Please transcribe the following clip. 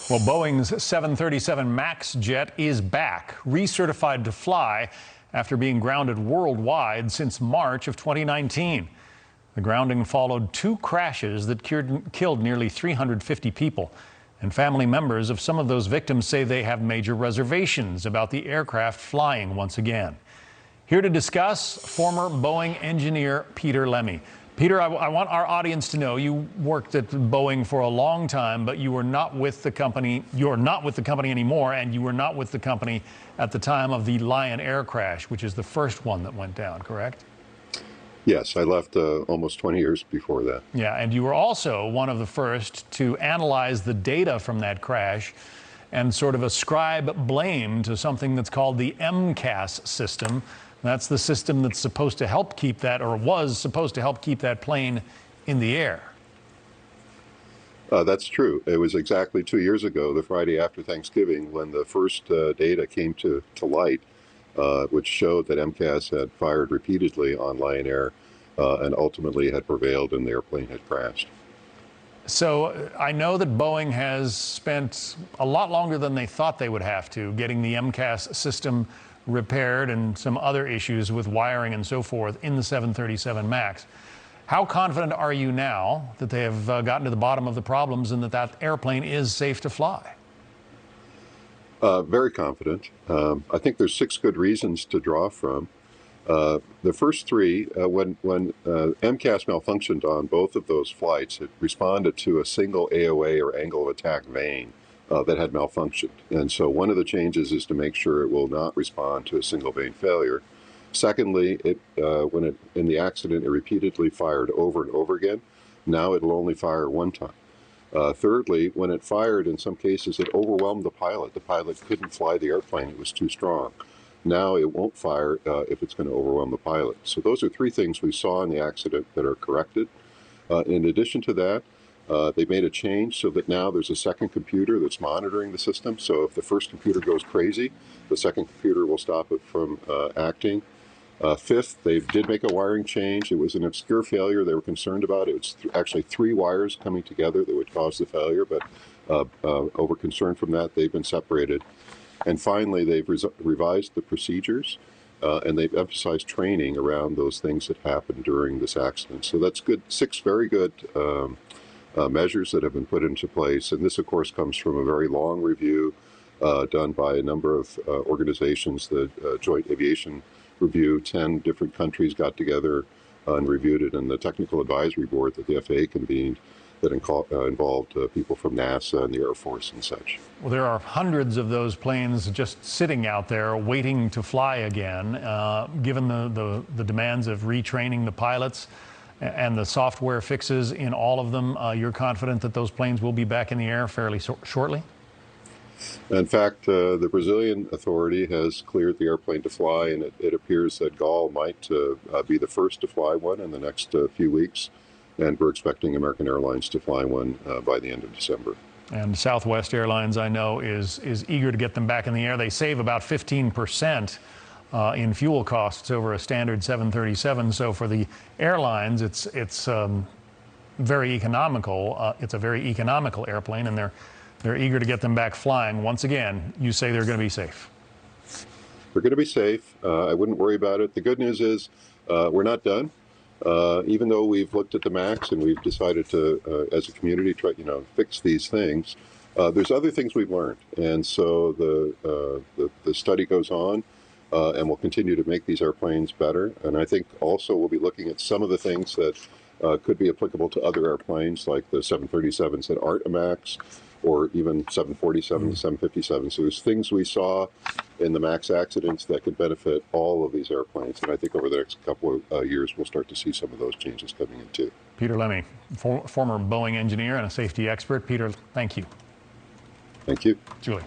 Well, Boeing's 737 MAX jet is back, recertified to fly after being grounded worldwide since March of 2019. The grounding followed two crashes that killed nearly 350 people. And family members of some of those victims say they have major reservations about the aircraft flying once again. Here to discuss, former Boeing engineer Peter Lemmy. Peter, I want our audience to know you worked at Boeing for a long time, but you were not with the company. You're not with the company anymore, and you were not with the company at the time of the Lion Air crash, which is the first one that went down, correct? Yes, I left almost 20 years before that. Yeah, and you were also one of the first to analyze the data from that crash and sort of ascribe blame to something that's called the MCAS system. That's the system that's supposed to help keep that, or was supposed to help keep that plane in the air. That's true. It was exactly 2 years ago, the Friday after Thanksgiving, when the first data came to light, which showed that MCAS had fired repeatedly on Lion Air and ultimately had prevailed and the airplane had crashed. So I know that Boeing has spent a lot longer than they thought they would have to getting the MCAS system repaired and some other issues with wiring and so forth in the 737 MAX. How confident are you now that they have gotten to the bottom of the problems and that that airplane is safe to fly? Very confident. I think there's 6 good reasons to draw from. The first 3, when MCAS malfunctioned on both of those flights, it responded to a single AOA or angle of attack vane that had malfunctioned. And so one of the changes is to make sure it will not respond to a single vane failure. Secondly, in the accident, it repeatedly fired over and over again. Now it'll only fire one time. Thirdly, when it fired, in some cases, it overwhelmed the pilot. The pilot couldn't fly the airplane. It was too strong. Now it won't fire if it's going to overwhelm the pilot. So those are 3 things we saw in the accident that are corrected. In addition to that, they made a change so that now there's a second computer that's monitoring the system. So if the first computer goes crazy, the second computer will stop it from acting. Fifth, they did make a wiring change. It was an obscure failure they were concerned about. It was actually 3 wires coming together that would cause the failure, but over concern from that, they've been separated. And finally, they've revised the procedures, and they've emphasized training around those things that happened during this accident. So that's good. 6 very good measures that have been put into place. And this, of course, comes from a very long review done by a number of organizations. The Joint Aviation Review, 10 different countries got together and reviewed it, and the technical advisory board that the FAA convened that involved people from NASA and the Air Force and such. Well, there are hundreds of those planes just sitting out there waiting to fly again. Given the demands of retraining the pilots and the software fixes in all of them, you're confident that those planes will be back in the air fairly shortly? In fact, the Brazilian authority has cleared the airplane to fly, and it appears that GAL might be the first to fly one in the next few weeks, and we're expecting American Airlines to fly one by the end of December. And Southwest Airlines, I know, is eager to get them back in the air. They save about 15% in fuel costs over a standard 737. So for the airlines, it's very economical. It's a very economical airplane, and they're eager to get them back flying. Once again, you say they're going to be safe. They're going to be safe. I wouldn't worry about it. The good news is we're not done. Even though we've looked at the MAX and we've decided to, as a community, try fix these things, there's other things we've learned. And so the study goes on, and we'll continue to make these airplanes better. And I think also we'll be looking at some of the things that could be applicable to other airplanes, like the 737s that aren't a MAX, or even 747s, 757s. So there's things we saw in the MAX accidents that could benefit all of these airplanes. And I think over the next couple of years, we'll start to see some of those changes coming in too. Peter Lemmy, former Boeing engineer and a safety expert. Peter, thank you. Thank you. Julie.